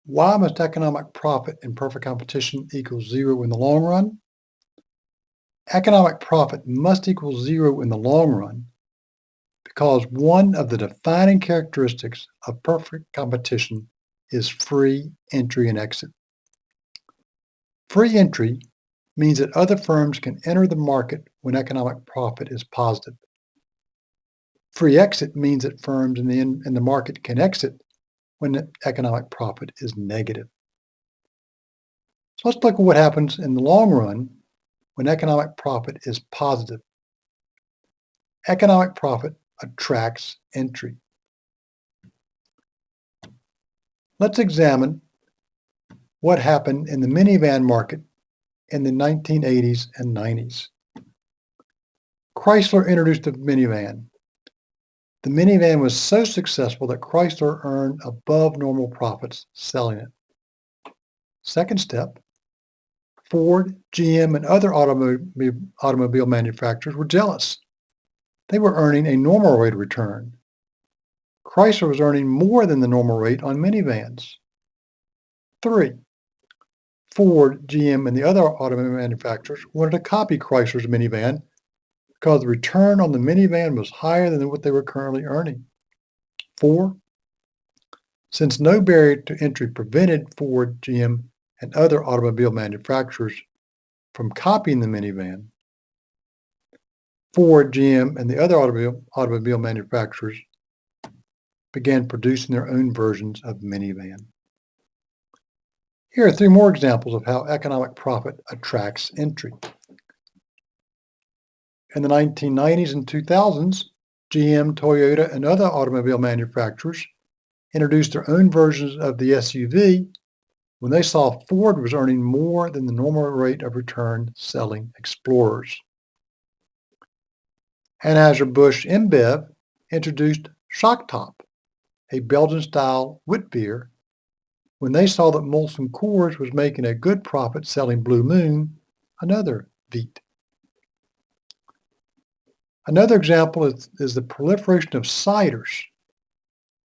Why must economic profit in perfect competition equal zero in the long run? Economic profit must equal zero in the long run because one of the defining characteristics of perfect competition is free entry and exit. Free entry means that other firms can enter the market when economic profit is positive. Free exit means that firms in the market can exit when the economic profit is negative. So let's look at what happens in the long run when economic profit is positive. Economic profit attracts entry. Let's examine what happened in the minivan market in the 1980s and 90s. Chrysler introduced the minivan. The minivan was so successful that Chrysler earned above normal profits selling it. Second step, Ford, GM, and other automobile manufacturers were jealous. They were earning a normal rate of return. Chrysler was earning more than the normal rate on minivans. 3. Ford, GM, and the other automobile manufacturers wanted to copy Chrysler's minivan because the return on the minivan was higher than what they were currently earning. 4. Since no barrier to entry prevented Ford, GM, and other automobile manufacturers from copying the minivan, Ford, GM, and the other automobile manufacturers began producing their own versions of minivan. Here are 3 more examples of how economic profit attracts entry. In the 1990s and 2000s, GM, Toyota, and other automobile manufacturers introduced their own versions of the SUV when they saw Ford was earning more than the normal rate of return selling Explorers. Anheuser-Busch InBev introduced Shock Top, a Belgian-style wit beer, when they saw that Molson Coors was making a good profit selling Blue Moon, another wheat. Another example is the proliferation of ciders.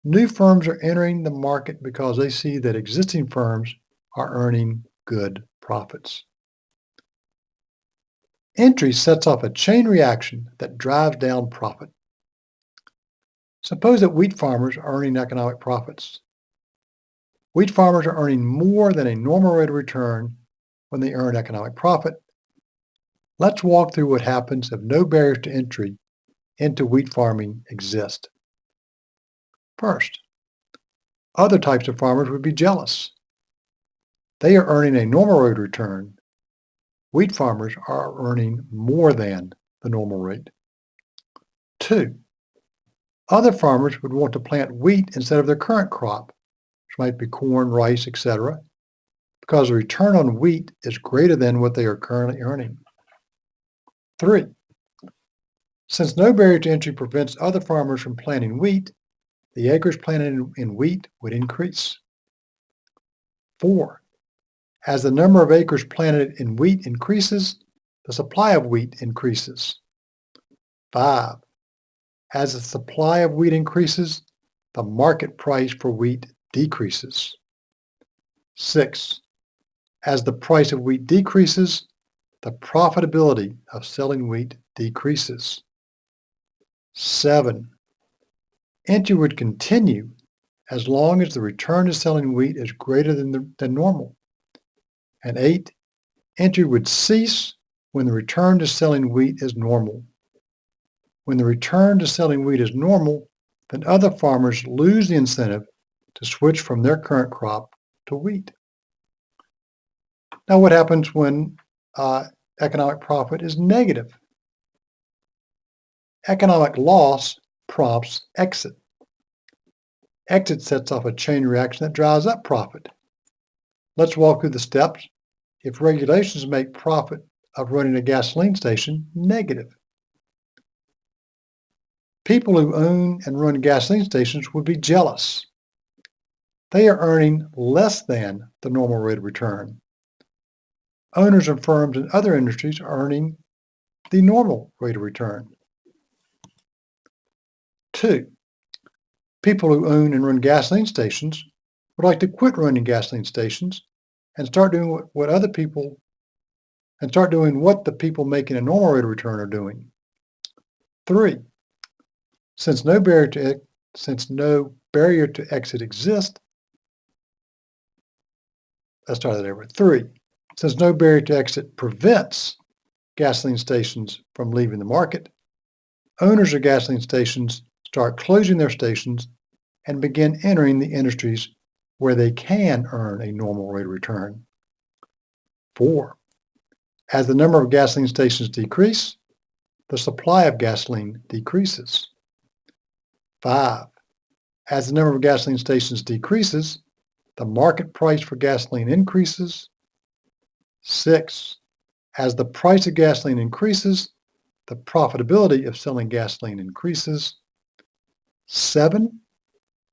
New firms are entering the market because they see that existing firms are earning good profits. Entry sets off a chain reaction that drives down profit. Suppose that wheat farmers are earning economic profits. Wheat farmers are earning more than a normal rate of return when they earn economic profit. Let's walk through what happens if no barriers to entry into wheat farming exist. First, other types of farmers would be jealous. They are earning a normal rate of return. Wheat farmers are earning more than the normal rate. 2, other farmers would want to plant wheat instead of their current crop, which might be corn, rice, etc., because the return on wheat is greater than what they are currently earning. 3, since no barrier to entry prevents other farmers from planting wheat, the acres planted in wheat would increase. 4, as the number of acres planted in wheat increases, the supply of wheat increases. 5, as the supply of wheat increases, the market price for wheat decreases. 6, as the price of wheat decreases, the profitability of selling wheat decreases. 7, entry would continue as long as the return to selling wheat is greater than normal. And 8, entry would cease when the return to selling wheat is normal. When the return to selling wheat is normal, then other farmers lose the incentive to switch from their current crop to wheat. Now, what happens when economic profit is negative? Economic loss prompts exit. Exit sets off a chain reaction that drives up profit. Let's walk through the steps. If regulations make profit of running a gasoline station negative, people who own and run gasoline stations would be jealous. They are earning less than the normal rate of return. Owners of firms in other industries are earning the normal rate of return. 2, people who own and run gasoline stations would like to quit running gasoline stations and start doing what other people and start doing what the people making a normal rate of return are doing. 3, since no barrier to exit exists, let's start that over. 3, since no barrier to exit prevents gasoline stations from leaving the market, owners of gasoline stations start closing their stations and begin entering the industries where they can earn a normal rate of return. 4, as the number of gasoline stations decrease, the supply of gasoline decreases. 5, as the number of gasoline stations decreases, the market price for gasoline increases. 6, as the price of gasoline increases, the profitability of selling gasoline increases. 7,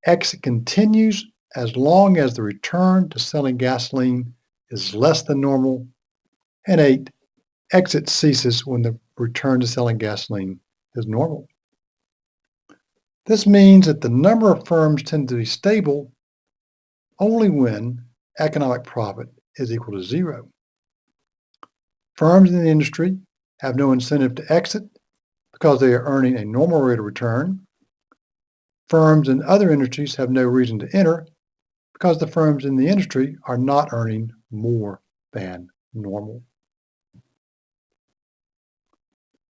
exit continues as long as the return to selling gasoline is less than normal. And 8, exit ceases when the return to selling gasoline is normal. This means that the number of firms tend to be stable only when economic profit is equal to 0. Firms in the industry have no incentive to exit because they are earning a normal rate of return. Firms in other industries have no reason to enter because the firms in the industry are not earning more than normal.